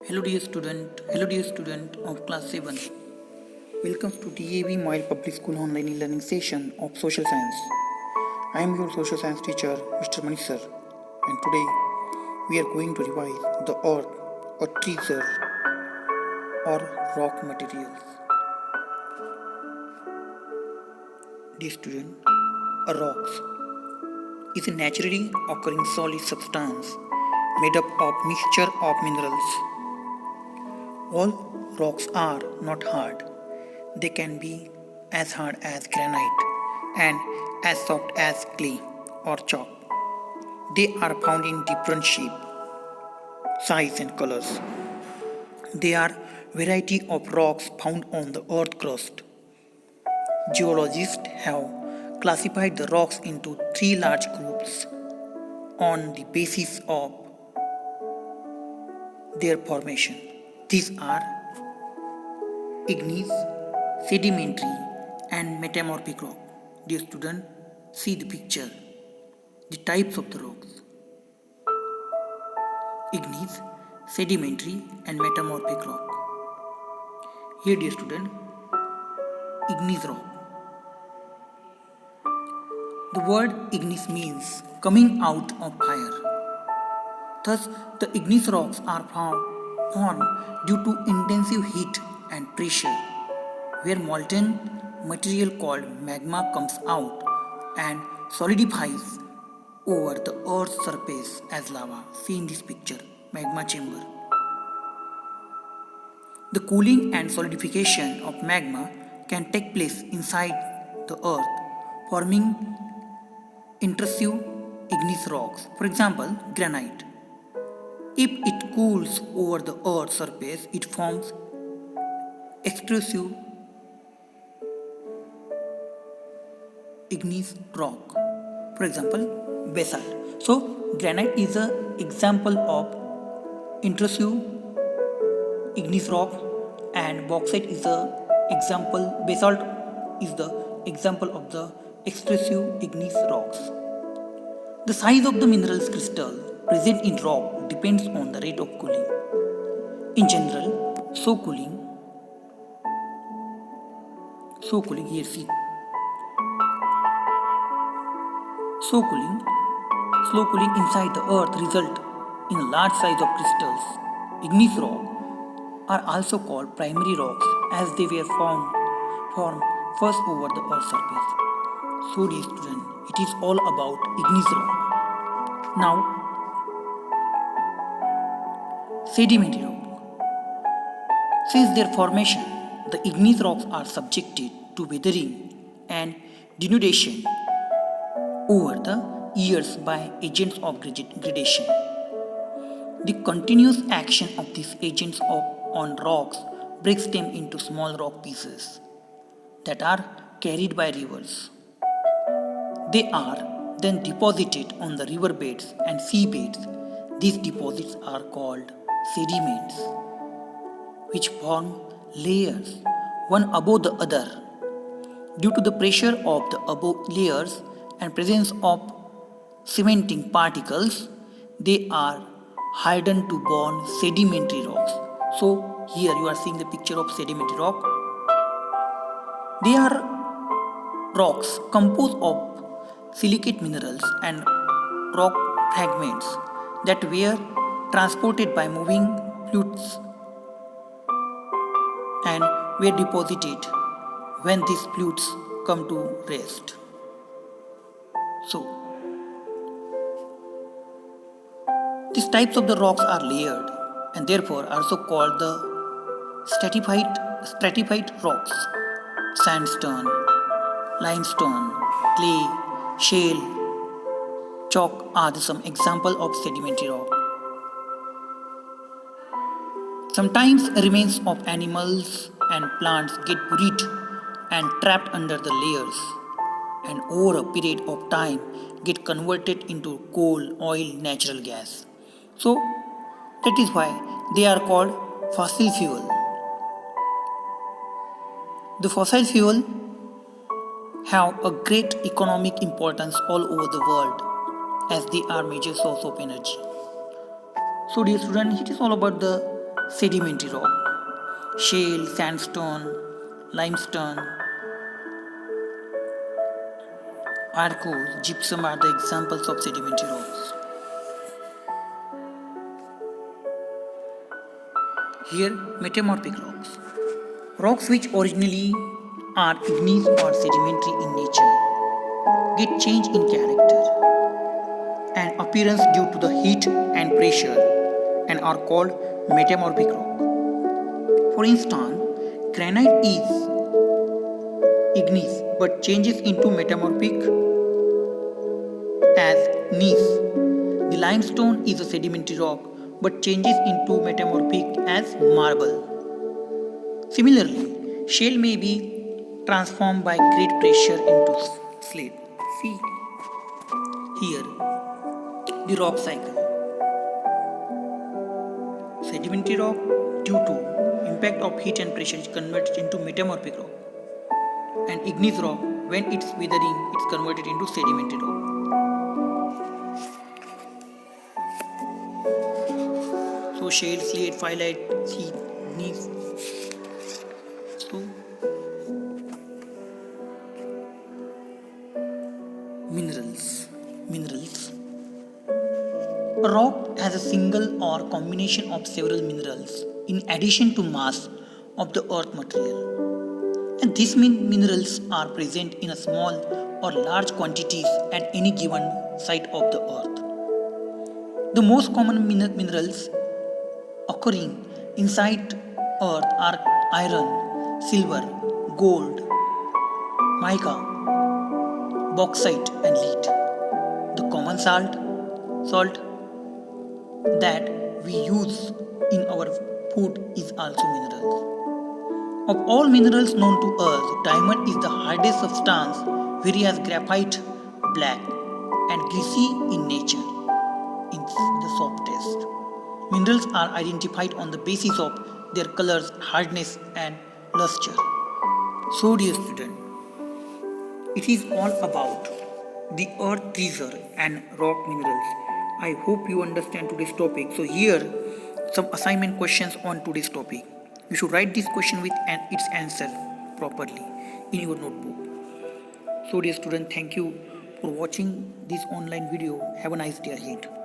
Hello dear student of class 7. Welcome to DAV Mile Public School online e-learning session of social science. I am your social science teacher Mr. Manish sir, and today we are going to revise the earth or treasure or rock materials. Dear student, a rocks is a naturally occurring solid substance made up of mixture of minerals. All rocks are not hard. They can be as hard as granite and as soft as clay or chalk. They are found in different shape, size and colors. They are variety of rocks found on the earth crust. Geologists have classified the rocks into three large groups on the basis of their formation. These are igneous, sedimentary and metamorphic rock. Dear student, see the picture. The types of the rocks: igneous, sedimentary and metamorphic rock. Here dear student, igneous rock. The word igneous means coming out of fire. Thus, the igneous rocks are formed due to intensive heat and pressure, where molten material called magma comes out and solidifies over the earth's surface as lava. See in this picture, magma chamber. The cooling and solidification of magma can take place inside the earth, forming intrusive igneous rocks. For example, granite. If it cools over the earth's surface, it forms extrusive igneous rock. For example, basalt. So, granite is an example of intrusive igneous rock, and bauxite is the example, basalt is the example of the extrusive igneous rocks. The size of the minerals crystal present in rock depends on the rate of cooling. In general, slow cooling here see. Slow cooling inside the earth result in a large size of crystals. Igneous rock are also called primary rocks as they were formed first over the earth's surface. So dear student, it is all about igneous rock. Now, sedimentary rock. Since their formation, the igneous rocks are subjected to weathering and denudation over the years by agents of gradation. The continuous action of these agents on rocks breaks them into small rock pieces that are carried by rivers. They are then deposited on the river beds and sea beds. These deposits are called sediments, which form layers one above the other. Due to the pressure of the above layers and presence of cementing particles, they are hardened to form sedimentary rocks. So here you are seeing the picture of sedimentary rock. They are rocks composed of silicate minerals and rock fragments that were transported by moving fluids and were deposited when these fluids come to rest. So, these types of the rocks are layered and therefore are also called the stratified rocks. Sandstone, limestone, clay, shale, chalk are some example of sedimentary rock. Sometimes remains of animals and plants get buried and trapped under the layers, and over a period of time get converted into coal, oil, natural gas. So that is why they are called fossil fuel. The fossil fuel have a great economic importance all over the world as they are major source of energy. So dear student, it is all about the sedimentary rock. Shale, sandstone, limestone, arkose, gypsum are the examples of sedimentary rocks. Here, metamorphic rocks. Rocks which originally are igneous or sedimentary in nature get changed in character and appearance due to the heat and pressure and are called metamorphic rock. For instance, granite is igneous but changes into metamorphic as gneiss. The limestone is a sedimentary rock but changes into metamorphic as marble. Similarly, shale may be transformed by great pressure into slate. See here the rock cycle. Sedimentary rock, due to impact of heat and pressure, is converted into metamorphic rock, and igneous rock, when it's weathering, it's converted into sedimentary rock. So shale, slate, phyllite, heat, igneous. So minerals. A rock has a single or combination of several minerals in addition to mass of the earth material. And these minerals are present in a small or large quantities at any given site of the earth. The most common minerals occurring inside earth are iron, silver, gold, mica, bauxite and lead. The common salt that we use in our food is also mineral. Of all minerals known to us, diamond is the hardest substance, whereas graphite black and greasy in nature is the softest. Minerals are identified on the basis of their colors, hardness and luster. So dear student, it is all about the earth treasure and rock minerals. I hope you understand today's topic. So here some assignment questions on today's topic. You should write this question with its answer properly in your notebook. So dear student, thank you for watching this online video. Have a nice day ahead.